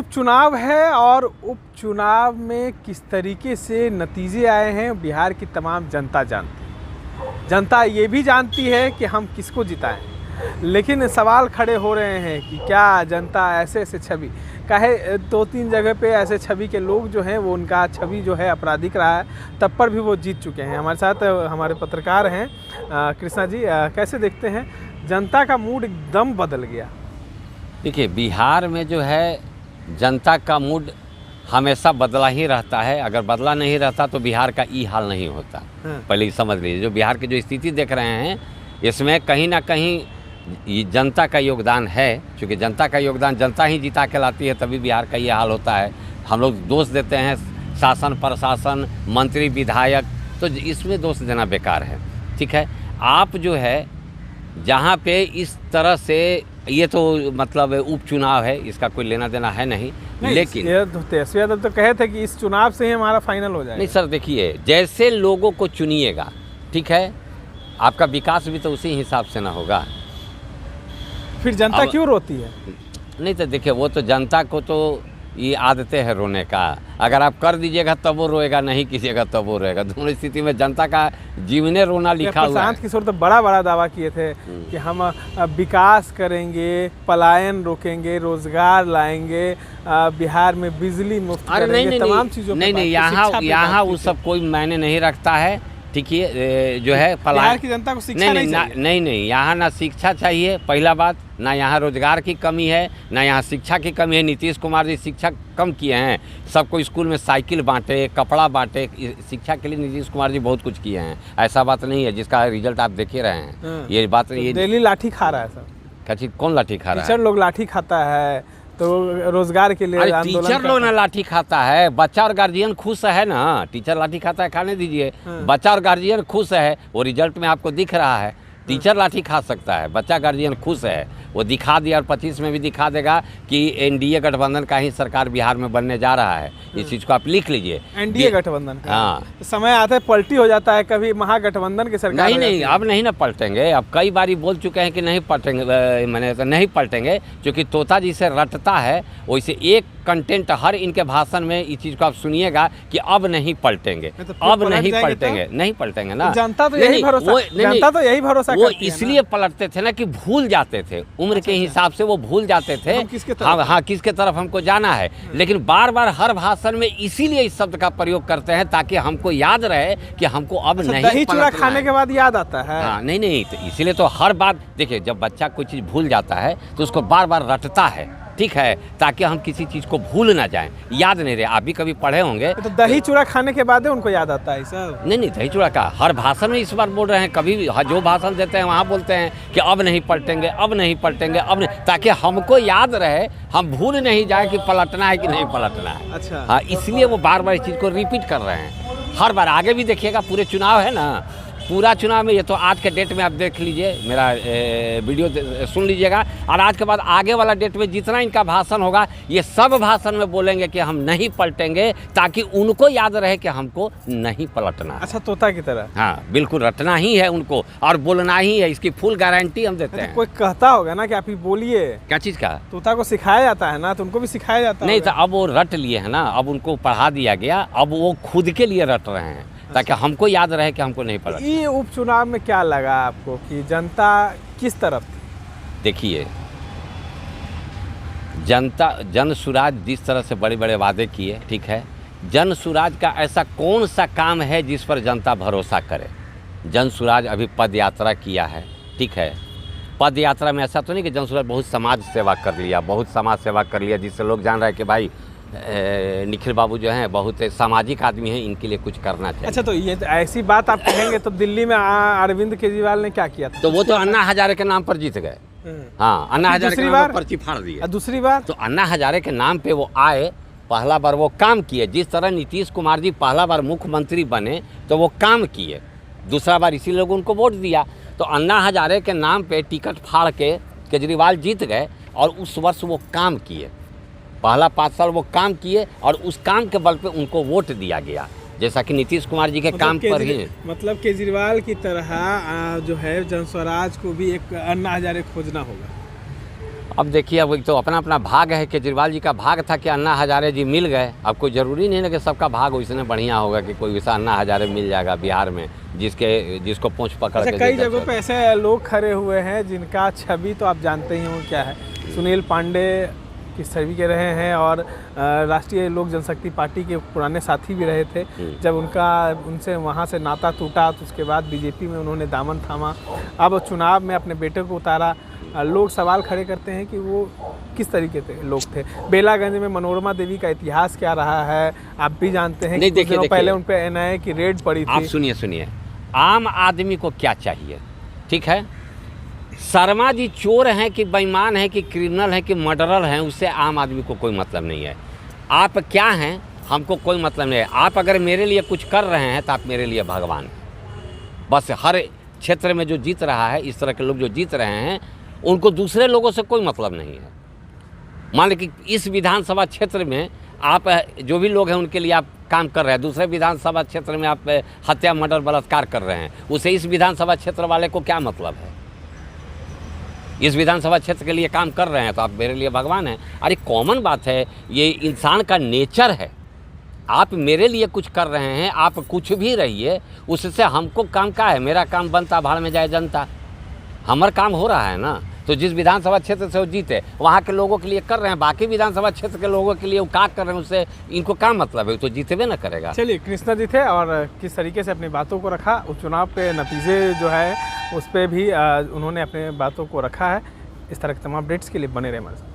उपचुनाव है और उपचुनाव में किस तरीके से नतीजे आए हैं बिहार की तमाम जनता जानती है। जनता ये भी जानती है कि हम किसको जिताएं, लेकिन सवाल खड़े हो रहे हैं कि क्या जनता ऐसे छवि काहे 2-3 जगह पे ऐसे छवि के लोग जो हैं वो उनका छवि जो है आपराधिक रहा है, तब पर भी वो जीत चुके हैं। हमारे साथ हमारे पत्रकार हैं कृष्णा जी, कैसे देखते हैं जनता का मूड एकदम बदल गया? देखिए, बिहार में जो है जनता का मूड हमेशा बदला ही रहता है। अगर बदला नहीं रहता तो बिहार का ई हाल नहीं होता। पहले ही समझ लीजिए, जो बिहार की जो स्थिति देख रहे हैं इसमें कहीं ना कहीं जनता का योगदान है। क्योंकि जनता का योगदान जनता ही जिता के लाती है, तभी बिहार का ये हाल होता है। हम लोग दोष देते हैं शासन प्रशासन मंत्री विधायक, तो इसमें दोष देना बेकार है। ठीक है, आप जो है जहाँ पे इस तरह से ये तो मतलब उपचुनाव है, इसका कोई लेना देना है नहीं लेकिन तेजस्वी यादव तो कहे थे कि इस चुनाव से ही हमारा फाइनल हो जाएगा। नहीं सर, देखिए जैसे लोगों को चुनिएगा, ठीक है, आपका विकास भी तो उसी हिसाब से ना होगा। फिर जनता क्यों रोती है? नहीं तो देखिए, वो तो जनता को तो ये आदतें है रोने का। अगर आप कर दीजिएगा तब वो रोएगा, नहीं कीजिएगा तब वो रोएगा। दोनों स्थिति में जनता का जीवने रोना लिखा हुआ है। प्रशांत किशोर तो बड़ा दावा किए थे कि हम विकास करेंगे, पलायन रोकेंगे, रोजगार लाएंगे, बिहार में बिजली मुफ्त करेंगे, तमाम चीज़ों। नहीं, यहाँ वो सब कोई मायने नहीं रखता है। ठीक है, जो है बिहार की जनता को शिक्षा नहीं, यहाँ ना शिक्षा चाहिए, पहला बात, ना यहाँ रोजगार की कमी है, ना यहाँ शिक्षा की कमी है। नीतीश कुमार जी शिक्षा कम किए हैं, सबको स्कूल में साइकिल बांटे, कपड़ा बांटे, शिक्षा के लिए नीतीश कुमार जी बहुत कुछ किए हैं। ऐसा बात नहीं है, जिसका रिजल्ट आप देख ही रहे हैं। ये बात ये डेली लाठी खा रहा है सर। क्या चीज? कौन लाठी खा रहा है? टीचर लोग लाठी खाता है तो रोजगार के लिए टीचर लोग ना लाठी खाता है, बच्चा और गार्जियन खुश है ना। टीचर लाठी खाता है, खाने दीजिए। बच्चा और गार्जियन खुश है, वो रिजल्ट में आपको दिख रहा है। टीचर लाठी खा सकता है, बच्चा गार्जियन खुश है, वो दिखा दिया और 25 में भी दिखा देगा कि एनडीए गठबंधन का ही सरकार बिहार में बनने जा रहा है। इस चीज़ को आप लिख लीजिए, एनडीए गठबंधन का। हाँ, समय आता है पलटी हो जाता है, कभी महागठबंधन की सरकार। नहीं, अब नहीं ना पलटेंगे। अब कई बारी बोल चुके हैं कि नहीं पलटेंगे, मैंने तो नहीं पलटेंगे। क्योंकि तोता जी से रटता है, वैसे एक कंटेंट हर इनके भाषण में इस चीज़ को आप सुनिएगा कि अब नहीं पलटेंगे, अब नहीं पलटेंगे। नहीं पलटेंगे ना, जनता तो यही भरोसा वो इसलिए पलटते थे ना कि भूल जाते थे, उम्र के हिसाब से वो भूल जाते थे। हाँ, किसके तरफ हमको जाना है। लेकिन बार बार हर भाषण में इसीलिए इस शब्द का प्रयोग करते हैं ताकि हमको याद रहे कि हमको अब नहीं दही चूड़ा खाने के बाद याद आता है। हाँ, नहीं, तो इसीलिए तो हर बार देखिए, जब बच्चा कोई चीज़ भूल जाता है तो उसको बार बार रटता है, ठीक है, ताकि हम किसी चीज़ को भूल ना जाएं, याद नहीं रहे। आप भी कभी पढ़े होंगे तो दही चूड़ा खाने के बाद उनको याद आता है सब। नहीं, दही चूड़ा का हर भाषण में इस बार बोल रहे हैं। कभी भी जो भाषण देते हैं वहाँ बोलते हैं कि अब नहीं पलटेंगे, अब नहीं पलटेंगे, अब नहीं, ताकि हमको याद रहे, हम भूल नहीं जाए कि पलटना है कि नहीं पलटना है। अच्छा, हाँ, इसलिए वो बार बार इस चीज़ को रिपीट कर रहे हैं हर बार। आगे भी देखिएगा, पूरे चुनाव है ना, पूरा चुनाव में ये तो आज के डेट में आप देख लीजिए, मेरा वीडियो सुन लीजिएगा, और आज के बाद आगे वाला डेट में जितना इनका भाषण होगा, ये सब भाषण में बोलेंगे कि हम नहीं पलटेंगे, ताकि उनको याद रहे कि हमको नहीं पलटना। अच्छा, तोता की तरह। हाँ, बिल्कुल रटना ही है उनको और बोलना ही है, इसकी फुल गारंटी हम देते हैं। कोई कहता होगा ना कि आप ही बोलिए। क्या चीज़ का? तोता को सिखाया जाता है ना, तो उनको भी सिखाया जाता है। नहीं, तो अब वो रट लिए है ना, अब उनको पढ़ा दिया गया, अब वो खुद के लिए रट रहे हैं ताकि हमको याद रहे कि हमको नहीं पलटना। ये उपचुनाव में क्या लगा आपको कि जनता किस तरफ थी? देखिए, जनता जन सुराज जिस तरह से बड़े बड़े वादे किए, ठीक है, जन सुराज का ऐसा कौन सा काम है जिस पर जनता भरोसा करे? जन सुराज अभी पद यात्रा किया है, ठीक है। पद यात्रा में ऐसा तो नहीं कि जन सुराज बहुत समाज सेवा कर लिया, बहुत समाज सेवा कर लिया, जिससे लोग जान रहे हैं कि भाई निखिल बाबू जो हैं बहुत सामाजिक आदमी हैं, इनके लिए कुछ करना चाहिए। अच्छा, तो ये ऐसी बात आप कहेंगे तो दिल्ली में अरविंद केजरीवाल ने क्या किया था? तो वो तो अन्ना हजारे के नाम पर जीत गए। हाँ, अन्ना हजारे के नाम पर पर्ची फाड़ दिया। दूसरी बार तो अन्ना हजारे के नाम पे वो आए, पहला बार वो काम किए। जिस तरह नीतीश कुमार जी पहला बार मुख्यमंत्री बने तो वो काम किए, दूसरा बार इसी लोग उनको वोट दिया। तो अन्ना हजारे के नाम पे टिकट फाड़ के केजरीवाल जीत गए और उस वर्ष वो काम किए, पहला 5 साल वो काम किए और उस काम के बल पे उनको वोट दिया गया। जैसा कि नीतीश कुमार जी के काम पर ही, मतलब केजरीवाल की तरह जो है जन स्वराज को भी एक अन्ना हजारे खोजना होगा। अब देखिए, अब तो अपना अपना भाग है। केजरीवाल जी का भाग था कि अन्ना हजारे जी मिल गए। अब कोई ज़रूरी नहीं है कि सबका भाग वैसे बढ़िया होगा कि कोई वैसा अन्ना हजारे मिल जाएगा बिहार में जिसको पूंछ पकड़ के। कई जगहों पे ऐसे लोग खड़े हुए हैं जिनका छवि तो आप जानते ही हो क्या है। सुनील पांडे किस छवि के रहे हैं और राष्ट्रीय लोक जनशक्ति पार्टी के पुराने साथी भी रहे थे। जब उनसे वहाँ से नाता टूटा तो उसके बाद बीजेपी में उन्होंने दामन थामा। अब चुनाव में अपने बेटे को उतारा। लोग सवाल खड़े करते हैं कि वो किस तरीके के लोग थे। बेलागंज में मनोरमा देवी का इतिहास क्या रहा है आप भी जानते हैं। नहीं, कुछ दिनों पहले उन पर NIA की रेड पड़ी थी। आप सुनिए, आम आदमी को क्या चाहिए, ठीक है। शर्मा जी चोर हैं कि बेईमान हैं कि क्रिमिनल हैं कि मर्डरर हैं, उससे आम आदमी को कोई मतलब नहीं है। आप क्या हैं हमको कोई मतलब नहीं है। आप अगर मेरे लिए कुछ कर रहे हैं तो आप मेरे लिए भगवान हैं। बस हर क्षेत्र में जो जीत रहा है, इस तरह के लोग जो जीत रहे हैं, उनको दूसरे लोगों से कोई मतलब नहीं है। मान लीजिए कि इस विधानसभा क्षेत्र में आप जो भी लोग हैं उनके लिए आप काम कर रहे हैं, दूसरे विधानसभा क्षेत्र में आप हत्या मर्डर बलात्कार कर रहे हैं, उसे इस विधानसभा क्षेत्र वाले को क्या मतलब है। इस विधानसभा क्षेत्र के लिए काम कर रहे हैं तो आप मेरे लिए भगवान हैं। अरे कॉमन बात है, ये इंसान का नेचर है। आप मेरे लिए कुछ कर रहे हैं, आप कुछ भी रहिए, उससे हमको काम का है। मेरा काम बनता भाड़ में जाए जनता, हमारा काम हो रहा है ना। तो जिस विधानसभा क्षेत्र से वो जीते वहाँ के लोगों के लिए कर रहे हैं, बाकी विधानसभा क्षेत्र के लोगों के लिए वो क्या कर रहे हैं, उससे इनको क्या मतलब है, तो जीतबे ना करेगा। चलिए, कृष्णा जी थे और किस तरीके से अपनी बातों को रखा, उपचुनाव के नतीजे जो है उस पर भी उन्होंने अपने बातों को रखा है। इस तरह के तमाम अपडेट्स के लिए बने रहे हमारे साथ।